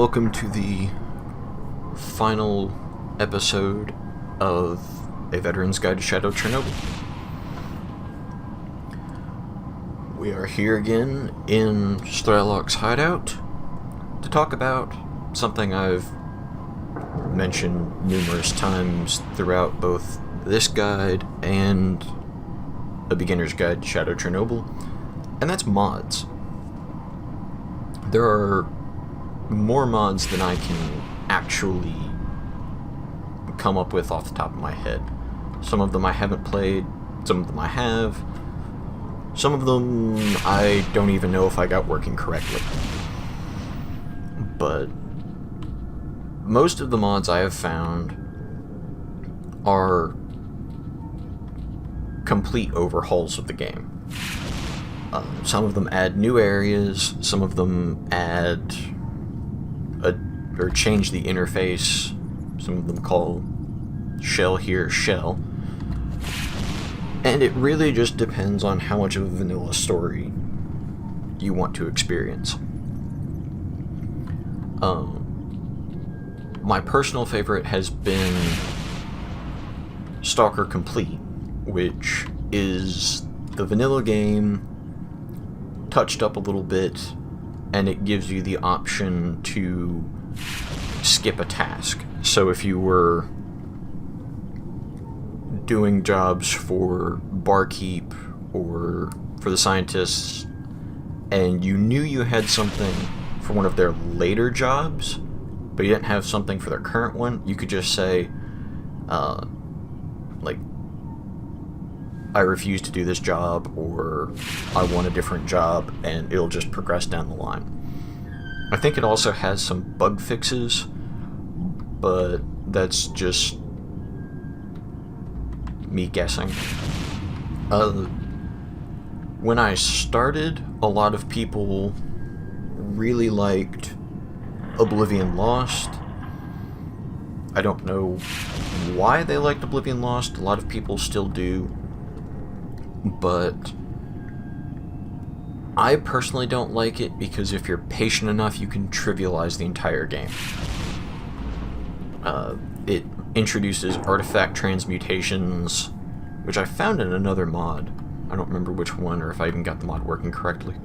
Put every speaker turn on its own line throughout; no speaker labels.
Welcome to the final episode of A Veteran's Guide to Chernobyl. We are here again in Strelok's hideout to talk about something I've mentioned numerous times throughout both this guide and A Beginner's Guide to Chernobyl, and that's mods. There are more mods than I can actually come up with off the top of my head. Some of them I haven't played, some of them I have, some of them I don't even know if I got working correctly. But most of the mods I have found are complete overhauls of the game. Some of them add new areas, some of them add or change the interface. Some of them call shell here shell. And it really just depends on how much of a vanilla story you want to experience. My personal favorite has been Stalker Complete, which is the vanilla game touched up a little bit, and it gives you the option to skip a task. So if you were doing jobs for barkeep or for the scientists and you knew you had something for one of their later jobs but you didn't have something for their current one, you could just say I refuse to do this job, or I want a different job, and it'll just progress down the line. I think it also has some bug fixes, but that's just me guessing. When I started, a lot of people really liked Oblivion Lost. I don't know why they liked Oblivion Lost. A lot of people still do. But I personally don't like it because if you're patient enough, you can trivialize the entire game. It introduces artifact transmutations, which I found in another mod. I don't remember which one or if I even got the mod working correctly.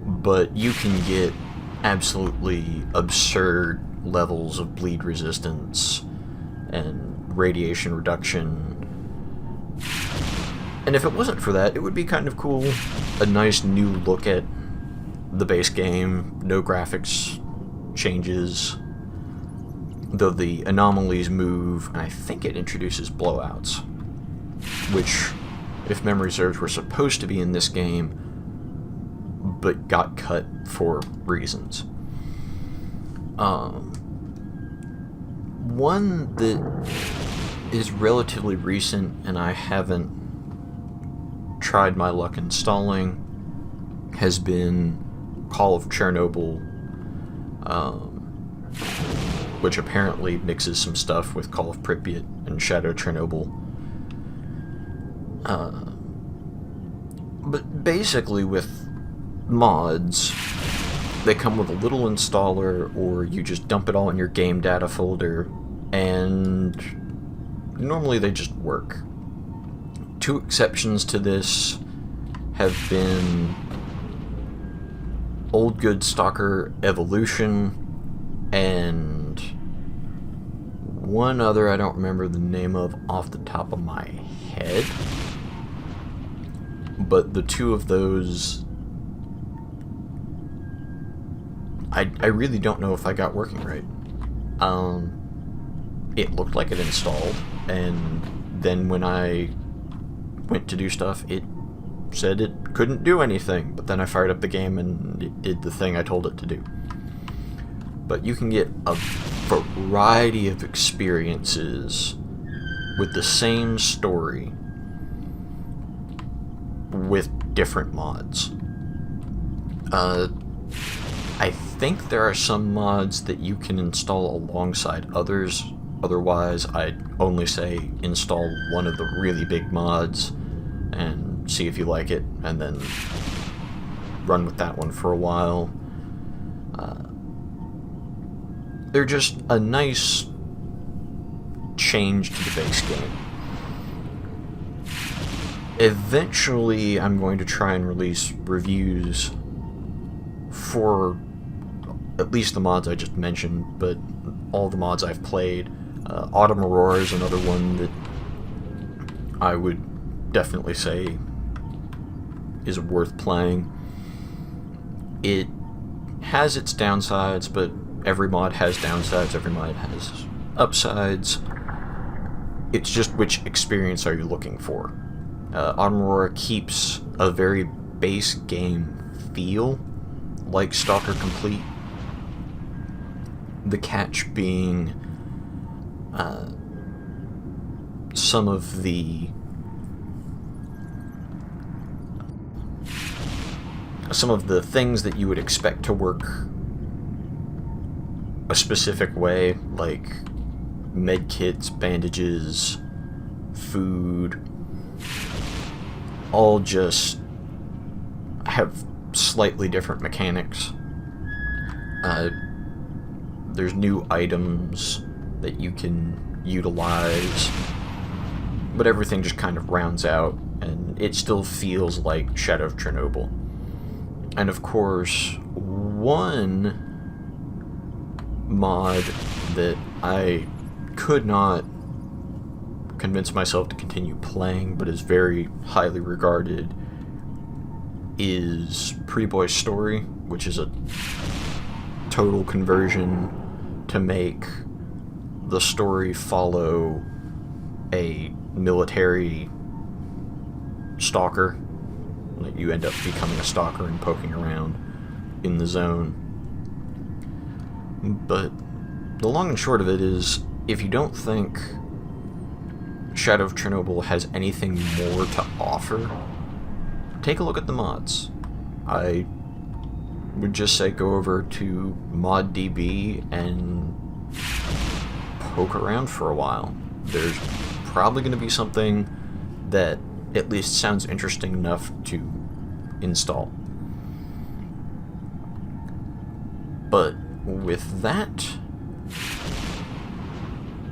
But you can get absolutely absurd levels of bleed resistance and radiation reduction. And if it wasn't for that, it would be kind of cool. A nice new look at the base game, no graphics changes, though the anomalies move, and I think it introduces blowouts, which, if memory serves, were supposed to be in this game, but got cut for reasons. One that is relatively recent, and I haven't tried my luck installing, has been Call of Chernobyl, which apparently mixes some stuff with Call of Pripyat and Shadow Chernobyl. But basically with mods, they come with a little installer, or you just dump it all in your game data folder, and normally they just work. Two exceptions to this have been Old Good Stalker Evolution and one other I don't remember the name of off the top of my head. But the two of those, I really don't know if I got working right. It looked like it installed, and then when I went to do stuff, it said it couldn't do anything, but then I fired up the game and it did the thing I told it to do. But you can get a variety of experiences with the same story with different mods. I think there are some mods that you can install alongside others. Otherwise, I'd only say install one of the really big mods and see if you like it, and then run with that one for a while. they're just a nice change to the base game. Eventually, I'm going to try and release reviews for at least the mods I just mentioned, but all the mods I've played. Autumn Aurora is another one that I would definitely say is worth playing. It has its downsides, but every mod has downsides, every mod has upsides. It's just which experience are you looking for. Autumn Aurora keeps a very base game feel, like Stalker Complete. The catch being some of the things that you would expect to work a specific way, like medkits, bandages, food, all just have slightly different mechanics. There's new items that you can utilize, but everything just kind of rounds out, and it still feels like Shadow of Chernobyl. And of course, one mod that I could not convince myself to continue playing, but is very highly regarded, is Pre-Boy Story, which is a total conversion to make the story follow a military stalker. Like, you end up becoming a stalker and poking around in the zone. But the long and short of it is, if you don't think Shadow of Chernobyl has anything more to offer, take a look at the mods. I would just say go over to ModDB and poke around for a while. There's probably going to be something that at least sounds interesting enough to install. But with that,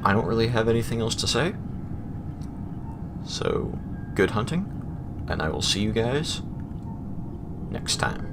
I don't really have anything else to say. So, good hunting, and I will see you guys next time.